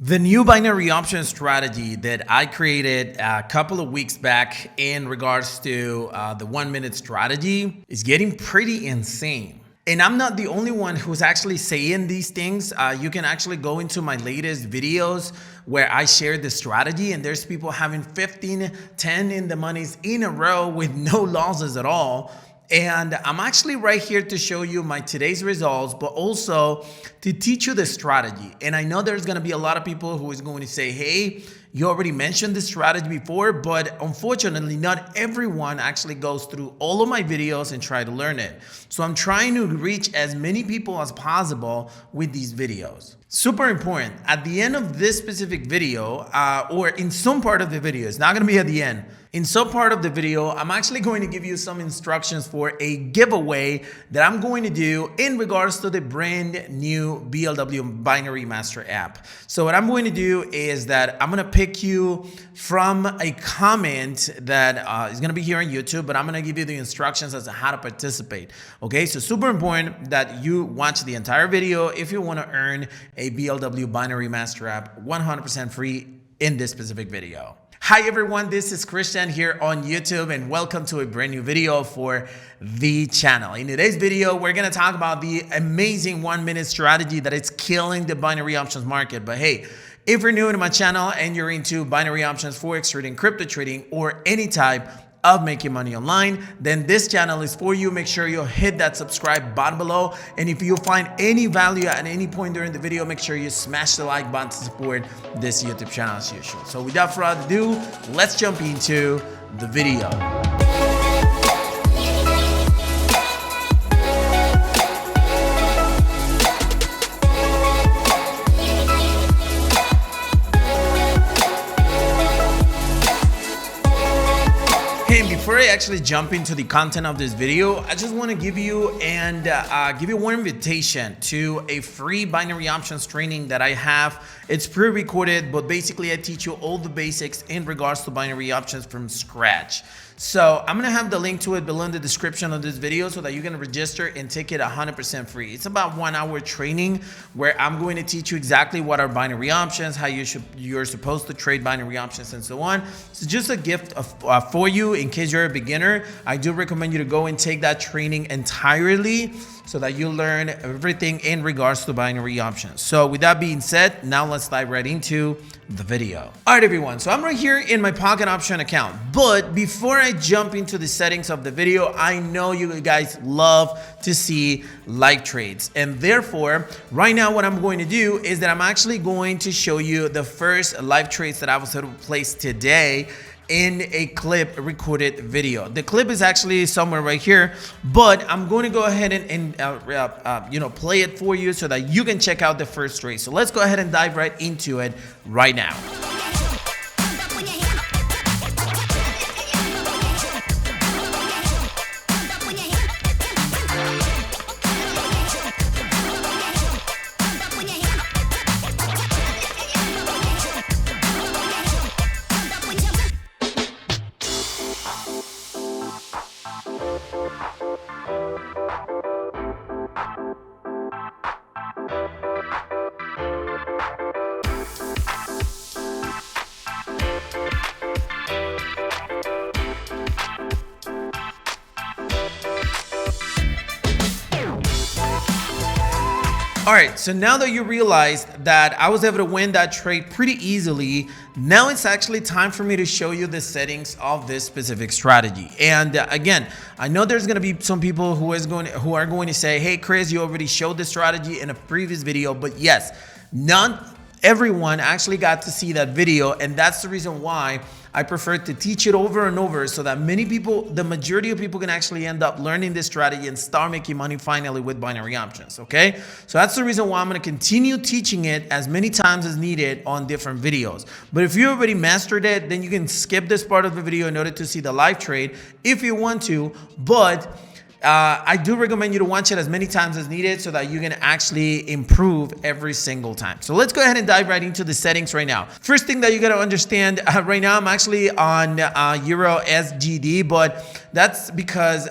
The new binary option strategy that I created a couple of weeks back in regards to the 1 minute strategy is getting pretty insane. And I'm not the only one who's actually saying these things. You can actually go into my latest videos where I share the strategy, and there's people having 15, 10 in the monies in a row with no losses at all. And I'm actually right here to show you my today's results, but also to teach you the strategy. And I know there's gonna be a lot of people who is going to say, hey, you already mentioned this strategy before, but unfortunately, not everyone actually goes through all of my videos and try to learn it. So I'm trying to reach as many people as possible with these videos. Super important. At the end of this specific video, or in some part of the video, it's not gonna be at the end. In some part of the video, I'm actually going to give you some instructions for a giveaway that I'm going to do in regards to the brand new BLW Binary Master app. So what I'm going to do is that I'm going to pick you from a comment that is going to be here on YouTube, but I'm going to give you the instructions as to how to participate. Okay, so super important that you watch the entire video if you want to earn a BLW Binary Master app 100% free in this specific video. Hi everyone, this is Christian here on YouTube, and welcome to a brand new video for the channel. In today's video, we're going to talk about the amazing 1 minute strategy that is killing the binary options market. But hey, if you're new to my channel and you're into binary options, forex trading, crypto trading, or any type of making money online, then this channel is for you. Make sure you hit that subscribe button below, and if you find any value at any point during the video, make sure you smash the like button to support this YouTube channel as usual. So without further ado, let's jump into the video. Hey, before I actually jump into the content of this video, I just want to give you one invitation to a free binary options training that I have. It's pre-recorded, but basically I teach you all the basics in regards to binary options from scratch. So I'm gonna have the link to it below in the description of this video so that you can register and take it 100% free. It's about 1 hour training where I'm going to teach you exactly what are binary options, how you're supposed to trade binary options, and so on. So just a gift for you in case you're a beginner. I do recommend you to go and take that training entirely so that you learn everything in regards to binary options. So with that being said, now let's dive right into the video. All right, everyone. So I'm right here in my pocket option account. But before I jump into the settings of the video, I know you guys love to see live trades. And therefore, right now what I'm going to do is that I'm actually going to show you the first live trades that I was able to place today in a clip recorded video. The clip is actually somewhere right here, but I'm going to go ahead and play it for you so that you can check out the first trade. So let's go ahead and dive right into it right now. All right, so now that you realized that I was able to win that trade pretty easily, now it's actually time for me to show you the settings of this specific strategy. And again, I know there's going to be some people who are going to say, hey, Chris, you already showed this strategy in a previous video. But yes, not everyone actually got to see that video, and that's the reason why I prefer to teach it over and over so that many people, the majority of people, can actually end up learning this strategy and start making money finally with binary options, okay? So that's the reason why I'm going to continue teaching it as many times as needed on different videos. But if you already mastered it, then you can skip this part of the video in order to see the live trade if you want to, but I do recommend you to watch it as many times as needed so that you can actually improve every single time. So let's go ahead and dive right into the settings right now. First thing that you got to understand, right now I'm actually on Euro SGD, but that's because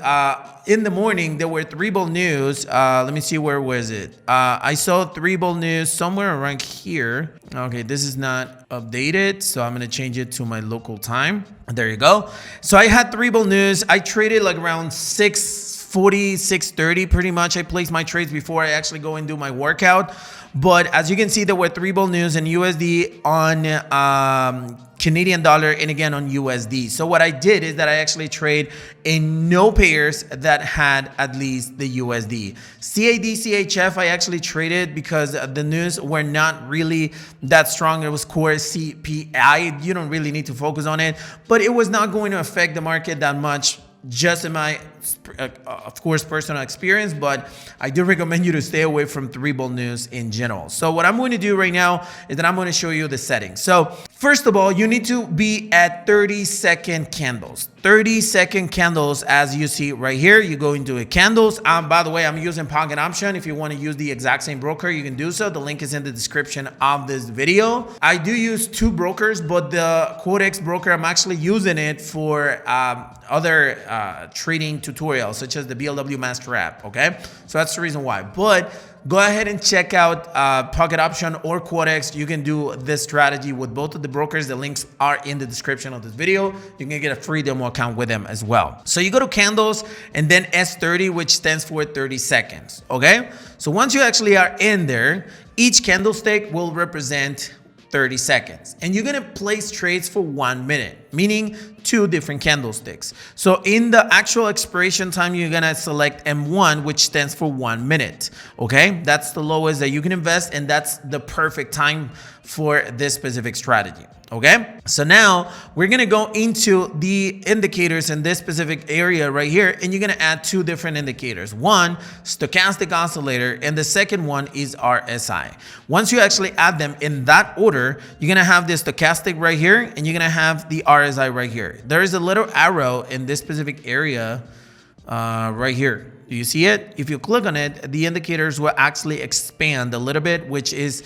in the morning, there were 3 bull news. Let me see, where was it? I saw 3 bull news somewhere around here. Okay, this is not updated, so I'm gonna change it to my local time. There you go. So I had 3 bull news. I traded like around 6:40, 6:30 pretty much. I placed my trades before I actually go and do my workout. But as you can see, there were 3 bull news and USD on Canadian dollar and again on USD. So what I did is that I actually trade in no pairs that had at least the USD. CAD, CHF, I actually traded because the news were not really that strong. It was core CPI. You don't really need to focus on it, but it was not going to affect the market that much, just in my, of course, personal experience. But I do recommend you to stay away from 3 bull news in general. So what I'm going to do right now is that I'm going to show you the settings. So first of all, you need to be at 30-second candles. 30-second candles, as you see right here. You go into a candles. By the way, I'm using Pocket Option. If you want to use the exact same broker, you can do so. The link is in the description of this video. I do use 2 brokers, but the Codex broker, I'm actually using it for other trading tutorials, such as the BLW Master app. Okay, so that's the reason why. But go ahead and check out Pocket Option or Codex. You can do this strategy with both of the brokers. The links are in the description of this video. You can get a free demo account with them as well. So you go to candles and then S30, which stands for 30 seconds. Okay, so once you actually are in there, each candlestick will represent 30 seconds, and you're gonna place trades for 1 minute, meaning 2 different candlesticks. So in the actual expiration time, you're gonna select M1, which stands for 1 minute. Okay, that's the lowest that you can invest, and that's the perfect time for this specific strategy. Okay, so now we're gonna go into the indicators in this specific area right here, and you're gonna add 2 different indicators. One, stochastic oscillator, and the second one is RSI. Once you actually add them in that order, you're gonna have the stochastic right here, and you're gonna have the RSI right here. There is a little arrow in this specific area right here. Do you see it? If you click on it, the indicators will actually expand a little bit, which is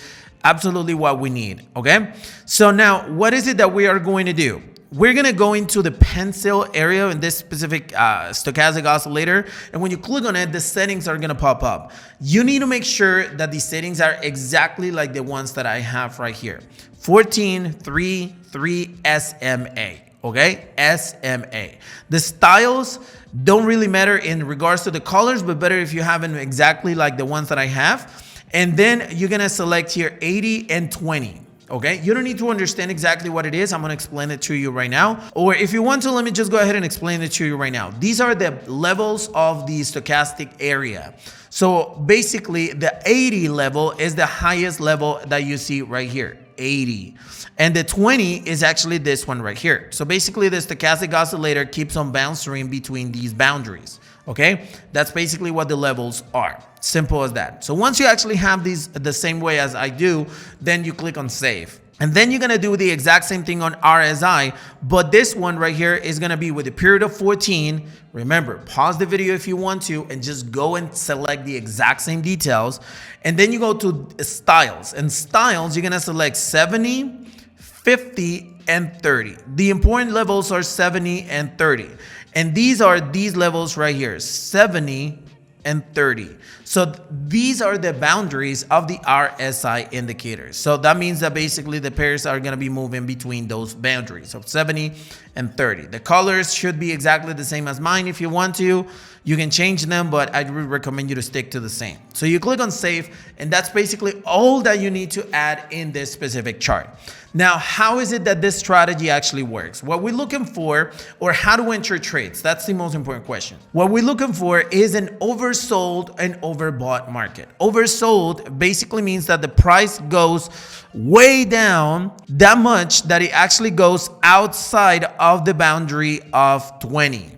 absolutely what we need. Okay, so now what is it that we are going to do? We're going to go into the pencil area in this specific stochastic oscillator, and when you click on it, the settings are going to pop up. You need to make sure that the settings are exactly like the ones that I have right here. 14.3.3 SMA. Okay, SMA. The styles don't really matter in regards to the colors, but better if you have them exactly like the ones that I have. And then you're gonna select here 80 and 20. Okay, you don't need to understand exactly what it is. I'm gonna explain it to you right now. Or if you want to, let me just go ahead and explain it to you right now. These are the levels of the stochastic area. So basically the 80 level is the highest level that you see right here, 80. And the 20 is actually this one right here. So basically the stochastic oscillator keeps on bouncing between these boundaries. Okay, that's basically what the levels are. Simple as that. So once you actually have these the same way as I do, then you click on save. And then you're going to do the exact same thing on RSI, but this one right here is going to be with a period of 14. Remember, pause the video if you want to and just go and select the exact same details. And then you go to styles, and styles, you're going to select 70, 50, and 30. The important levels are 70 and 30. And these are these levels right here, 70 and 30. So these are the boundaries of the RSI indicators. So that means that basically the pairs are going to be moving between those boundaries of 70 and 30. The colors should be exactly the same as mine. If you want to, you can change them, but I would recommend you to stick to the same. So you click on save, and that's basically all that you need to add in this specific chart. Now, how is it that this strategy actually works? What we're looking for, or how to enter trades, that's the most important question. What we're looking for is an oversold and overbought market. Oversold basically means that the price goes way down that much that it actually goes outside of the boundary of 20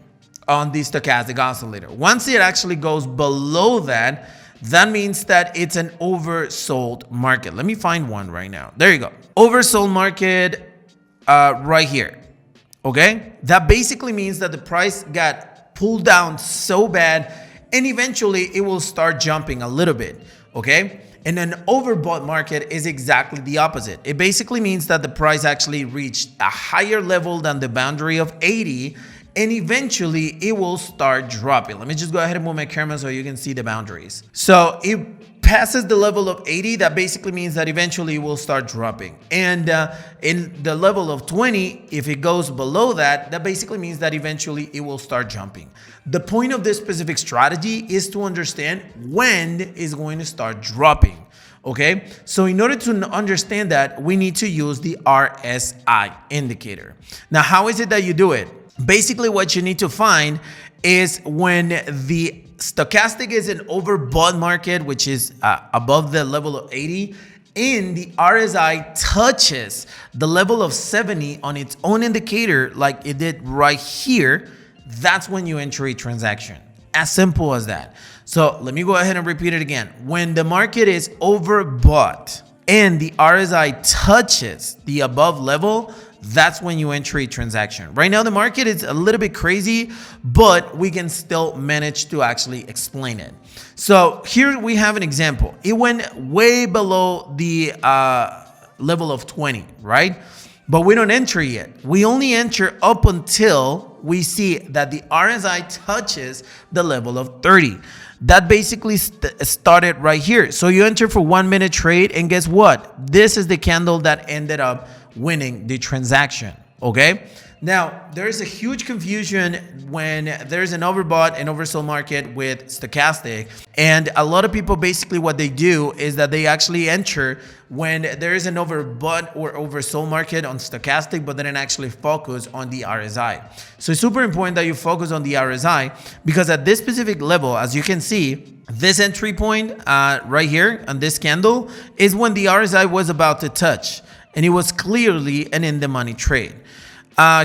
on the stochastic oscillator. Once it actually goes below that, that means that it's an oversold market. Let me find one right now. There you go. Oversold market right here. Okay, that basically means that the price got pulled down so bad, and eventually it will start jumping a little bit. Okay, and an overbought market is exactly the opposite. It basically means that the price actually reached a higher level than the boundary of 80, and eventually it will start dropping. Let me just go ahead and move my camera so you can see the boundaries. So it passes the level of 80, that basically means that eventually it will start dropping. And in the level of 20, if it goes below that, that basically means that eventually it will start jumping. The point of this specific strategy is to understand when it's going to start dropping. Okay, so in order to understand that, we need to use the RSI indicator. Now, how is it that you do it? Basically, what you need to find is when the stochastic is an overbought market, which is above the level of 80, and the RSI touches the level of 70 on its own indicator, like it did right here, that's when you enter a transaction. As simple as that. So let me go ahead and repeat it again. When the market is overbought and the RSI touches the above level, that's when you enter a transaction. Right now, the market is a little bit crazy, but we can still manage to actually explain it. So here we have an example. It went way below the level of 20, right? But we don't enter yet. We only enter up until we see that the RSI touches the level of 30. That basically started right here. So you enter for 1 minute trade, and guess what? This is the candle that ended up winning the transaction. Okay. Now, there's a huge confusion when there's an overbought and oversold market with stochastic. And a lot of people, basically what they do is that they actually enter when there is an overbought or oversold market on stochastic, but they don't actually focus on the RSI. So it's super important that you focus on the RSI, because at this specific level, as you can see, this entry point right here on this candle is when the RSI was about to touch, and it was clearly an in the money trade.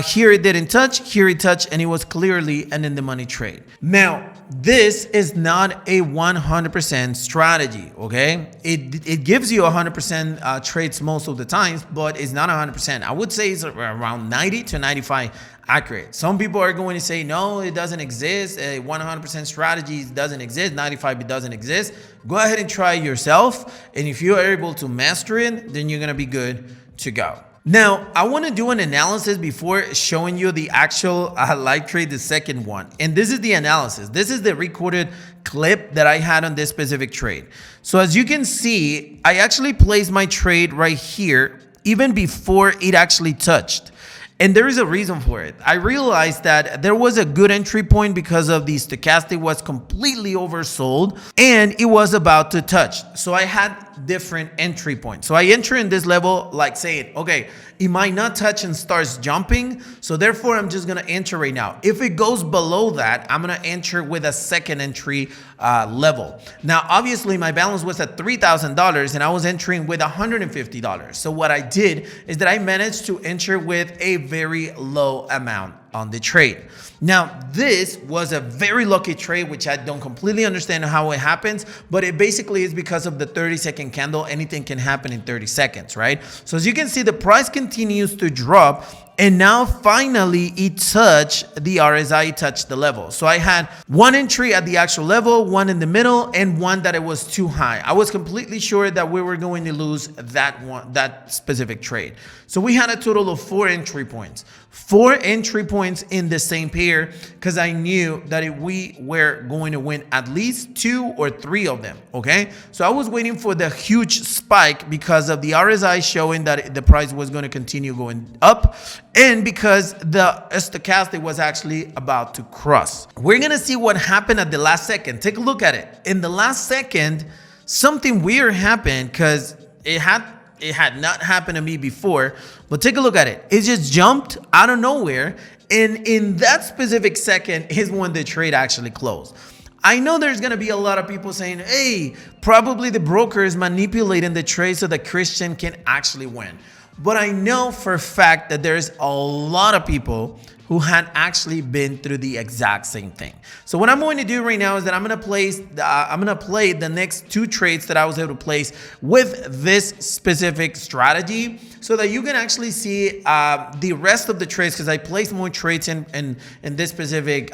Here it didn't touch, here it touched, and it was clearly an in the money trade. Now, this is not a 100% strategy, okay? It gives you 100% trades most of the times, but it's not 100%. I would say it's around 90 to 95 accurate. Some people are going to say, no, it doesn't exist. A 100% strategy doesn't exist. 95, it doesn't exist. Go ahead and try it yourself. And if you are able to master it, then you're going to be good to go. Now, I want to do an analysis before showing you the actual live trade, the second one. And this is the analysis. This is the recorded clip that I had on this specific trade. So as you can see, I actually placed my trade right here even before it actually touched. And there is a reason for it. I realized that there was a good entry point because of the stochastic was completely oversold and it was about to touch. So I had different entry points. So I enter in this level like saying, okay, it might not touch and starts jumping. So therefore, I'm just going to enter right now. If it goes below that, I'm going to enter with a second entry level. Now, obviously, my balance was at $3,000 and I was entering with $150. So what I did is that I managed to enter with a very low amount on the trade. Now, this was a very lucky trade, which I don't completely understand how it happens, but it basically is because of the 30-second candle. Anything can happen in 30 seconds, right? So as you can see, the price continues to drop, and now finally it touched the RSI, touched the level. So I had one entry at the actual level, one in the middle, and one that it was too high. I was completely sure that we were going to lose that specific trade. So we had a total of 4 entry points. 4 entry points in the same pair, because I knew that if we were going to win at least 2 or 3 of them, okay? So I was waiting for the huge spike because of the RSI showing that the price was going to continue going up, and because the stochastic was actually about to cross. We're going to see what happened at the last second. Take a look at it. In the last second, something weird happened, because it had not happened to me before, but take a look at it. It just jumped out of nowhere, and in that specific second is when the trade actually closed. I know there's going to be a lot of people saying, hey, probably the broker is manipulating the trade so that Christian can actually win. But I know for a fact that there's a lot of people who had actually been through the exact same thing. So what I'm going to do right now is that I'm going to play the next 2 trades that I was able to place with this specific strategy, so that you can actually see the rest of the trades, because I placed more trades in this specific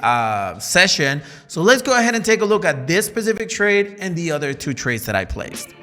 session. So let's go ahead and take a look at this specific trade and the other 2 trades that I placed.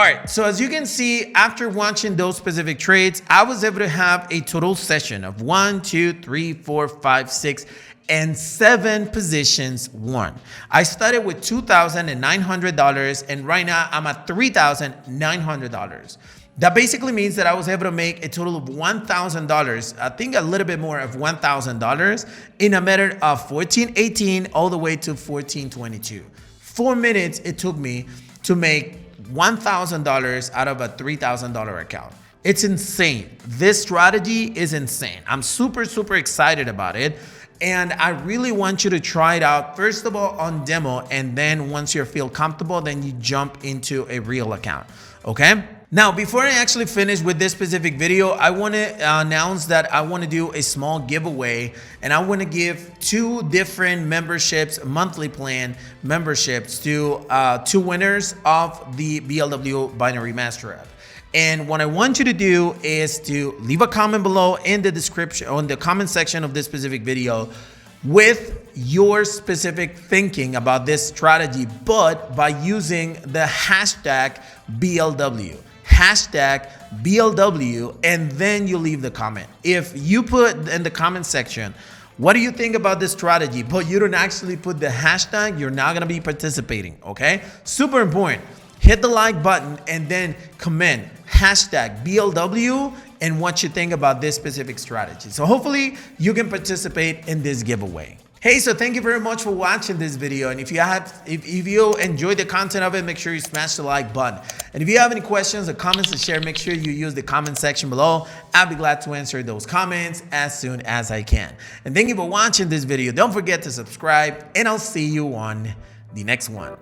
All right, so as you can see, after watching those specific trades, I was able to have a total session of 1, 2, 3, 4, 5, 6, and 7 positions won. I started with $2,900, and right now I'm at $3,900. That basically means that I was able to make a total of $1,000, I think a little bit more of $1,000 in a matter of 14.18 all the way to 14.22. 4 minutes it took me to make $1,000 out of a $3,000 account. It's insane. This strategy is insane. I'm super excited about it. And I really want you to try it out, first of all on demo, and then once you feel comfortable, then you jump into a real account, okay? Now, before I actually finish with this specific video, I want to announce that I want to do a small giveaway, and I want to give 2 different memberships, monthly plan memberships to 2 winners of the BLW Binary Master app. And what I want you to do is to leave a comment below in the description, on the comment section of this specific video, with your specific thinking about this strategy, but by using the hashtag BLW. Hashtag BLW, and then you leave the comment. If you put in the comment section, what do you think about this strategy, but you don't actually put the hashtag, you're not going to be participating, okay? Super important. Hit the like button and then comment hashtag BLW and what you think about this specific strategy. So hopefully you can participate in this giveaway. Hey, so thank you very much for watching this video. And if you enjoyed the content of it, make sure you smash the like button. And if you have any questions or comments to share, make sure you use the comment section below. I'll be glad to answer those comments as soon as I can. And thank you for watching this video. Don't forget to subscribe, and I'll see you on the next one.